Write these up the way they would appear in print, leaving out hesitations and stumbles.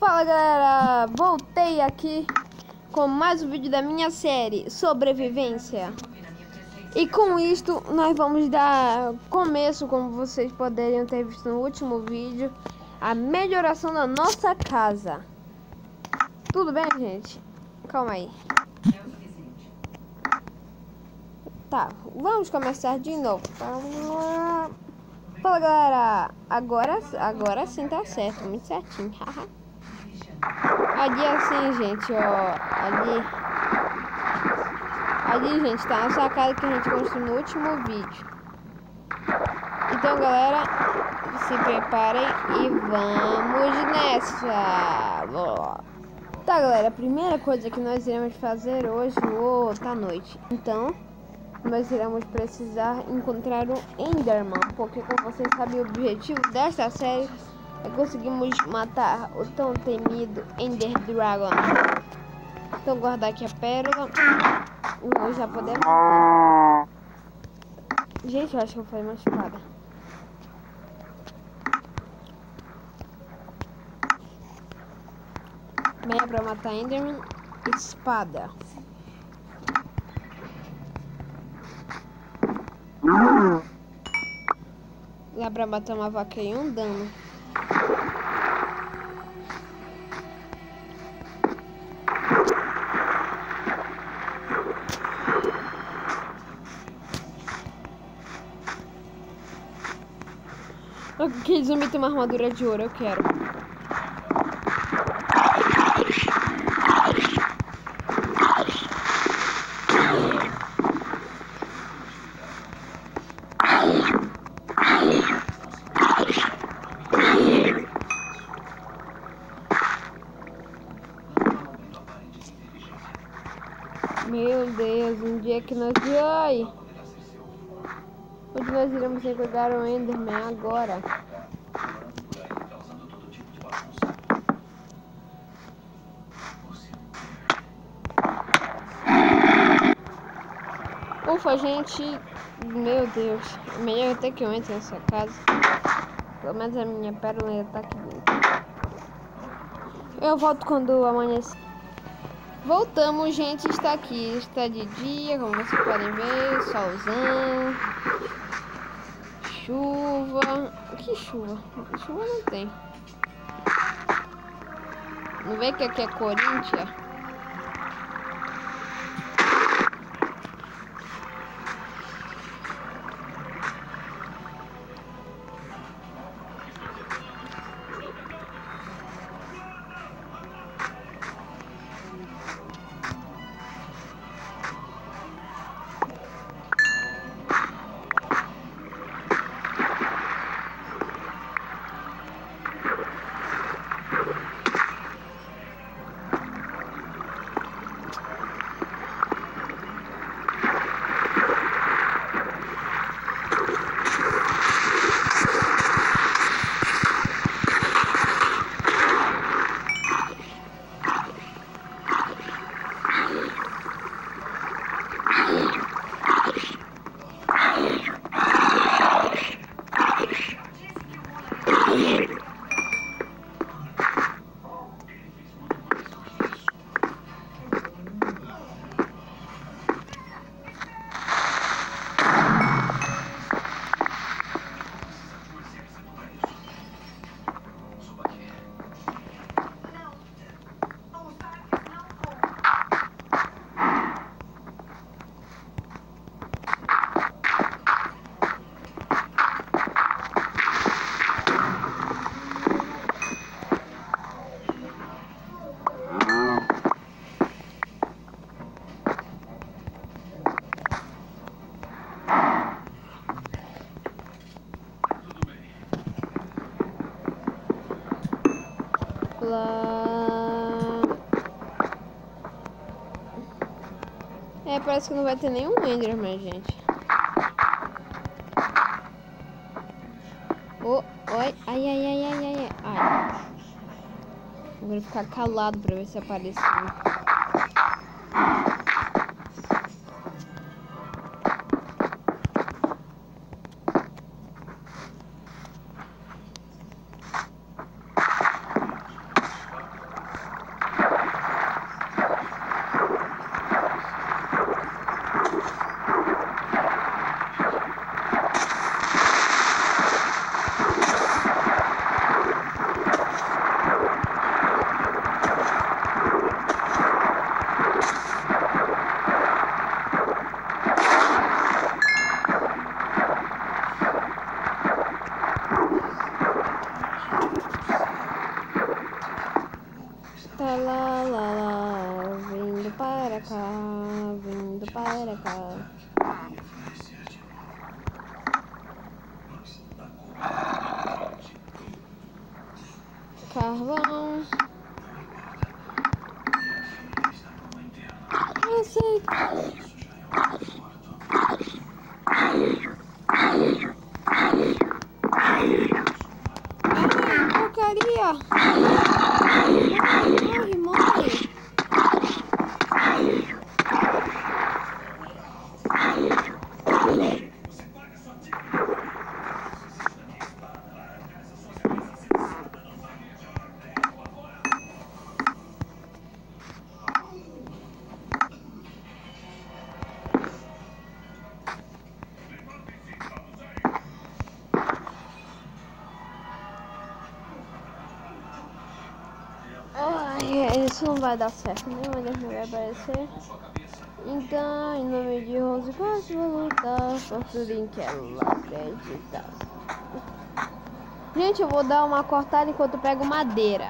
Fala galera, voltei aqui com mais um vídeo da minha série Sobrevivência. E com isto nós vamos dar começo, como vocês poderiam ter visto no último vídeo, a melhoração da nossa casa. Tudo bem, gente? Calma aí. Tá, vamos começar de novo. Fala galera, agora sim tá certo, muito certinho. Ali assim, gente, ó, ali, gente, tá a nossa casa que a gente construiu no último vídeo. Então, galera, se preparem e vamos nessa. Tá, galera, a primeira coisa que nós iremos fazer hoje, tá noite. Então, nós iremos precisar encontrar um Enderman, porque como vocês sabem, o objetivo desta série é conseguirmos matar o tão temido Ender Dragon. Então guardar aqui a pérola e nós já podemos ver. Gente, eu acho que eu falei uma espada. Meia pra matar Enderman, espada. Dá pra matar uma vaca em um dano. Aquele zumbi tem uma armadura de ouro, eu quero. Meu Deus, um dia que nós... Ai! Onde nós iremos encontrar o Enderman agora? Ufa, gente... Meu Deus. Melhor até que eu entre nessa casa. Pelo menos a minha pérola ainda tá aqui dentro. Eu volto quando amanhecer. Voltamos, gente. Está aqui. Está de dia, como vocês podem ver. Solzão. Chuva. Que chuva? Chuva não tem. Não vê que aqui é Corinthians? É, parece que não vai ter nenhum Enderman, gente. Oh, oi, ai. Agora ficar calado pra ver se apareceu. Tá lá, lá, lá, vindo para cá, vindo para cá. Carvão. Eu sei. Ai, porcaria. Morre, morre. Ai, isso não vai dar certo, nenhuma das não vai aparecer. Então, em nome de Rose, posso lutar por tudo em que ela acredita. Gente, eu vou dar uma cortada enquanto eu pego madeira.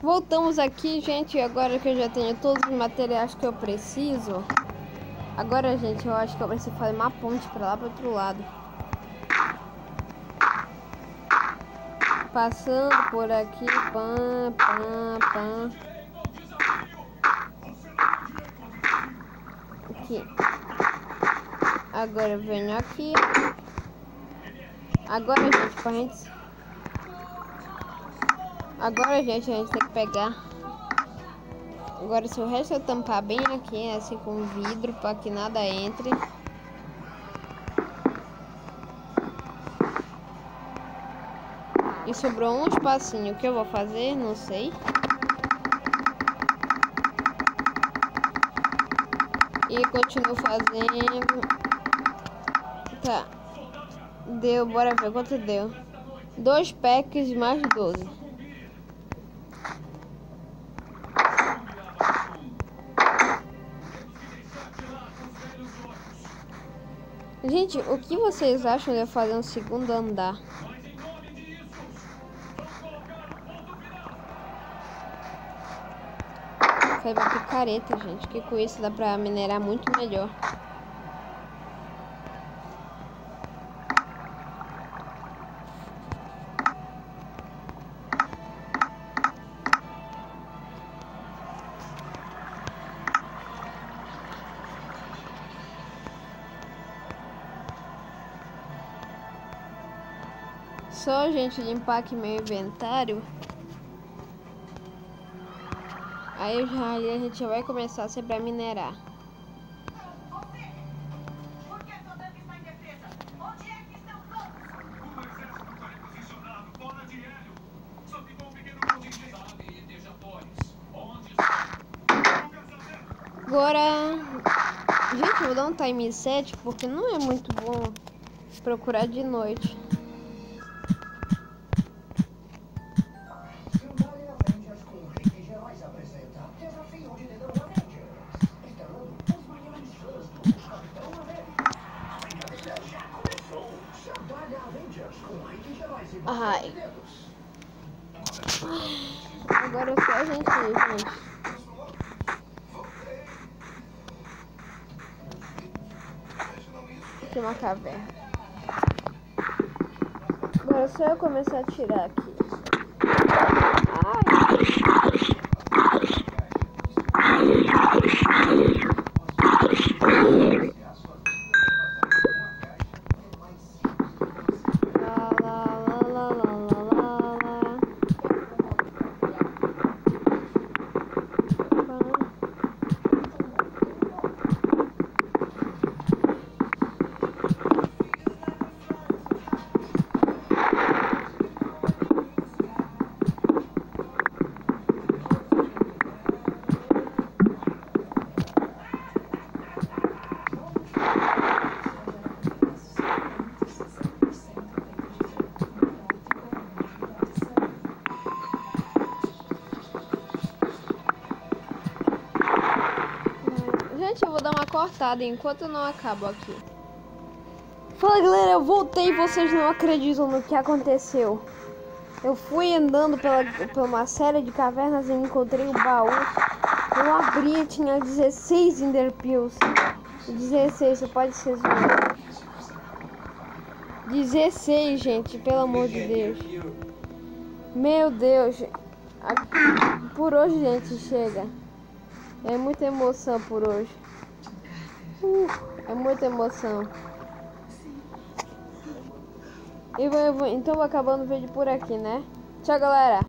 Voltamos aqui, gente, agora que eu já tenho todos os materiais que eu preciso. Agora, gente, eu acho que eu preciso fazer uma ponte pra lá, pro outro lado. Passando por aqui, pam, pam, pam. Aqui. Agora eu venho aqui. Agora, gente, pra gente... Agora, gente, a gente tem que pegar... Agora, se o resto eu tampar bem aqui, assim, com vidro, pra que nada entre... E sobrou um espacinho. O que eu vou fazer? Não sei. E continuo fazendo. Tá. Deu, bora ver quanto deu. 2 packs mais 12. Gente, o que vocês acham de eu fazer um segundo andar? Foi uma picareta, gente, que com isso dá pra minerar muito melhor. Só, gente, limpar aqui meu inventário. Aí a gente já vai começar sempre a minerar. Por que seu tanque está em defesa? Onde é que estão todos? O exército está reposicionado fora de Hélio. Só ficou um pequeno contingente. Sabe e deixa apoios. Onde estão? Agora... Gente, eu vou dar um time 7 porque não é muito bom procurar de noite. Ai. Agora é só a gente ir, gente. Aqui uma caverna. Agora é só eu começar a tirar aqui. Ai. Gente, eu vou dar uma cortada enquanto eu não acabo aqui. Fala, galera, eu voltei e vocês não acreditam no que aconteceu. Eu fui andando pela uma série de cavernas e encontrei o baú. Eu abri e tinha 16 Enderpearls. 16, você pode ser zoado. 16, gente, pelo amor de Deus. Meu Deus. Por hoje, gente, chega. É muita emoção por hoje. É muita emoção. Então vou acabando o vídeo por aqui, né? Tchau, galera.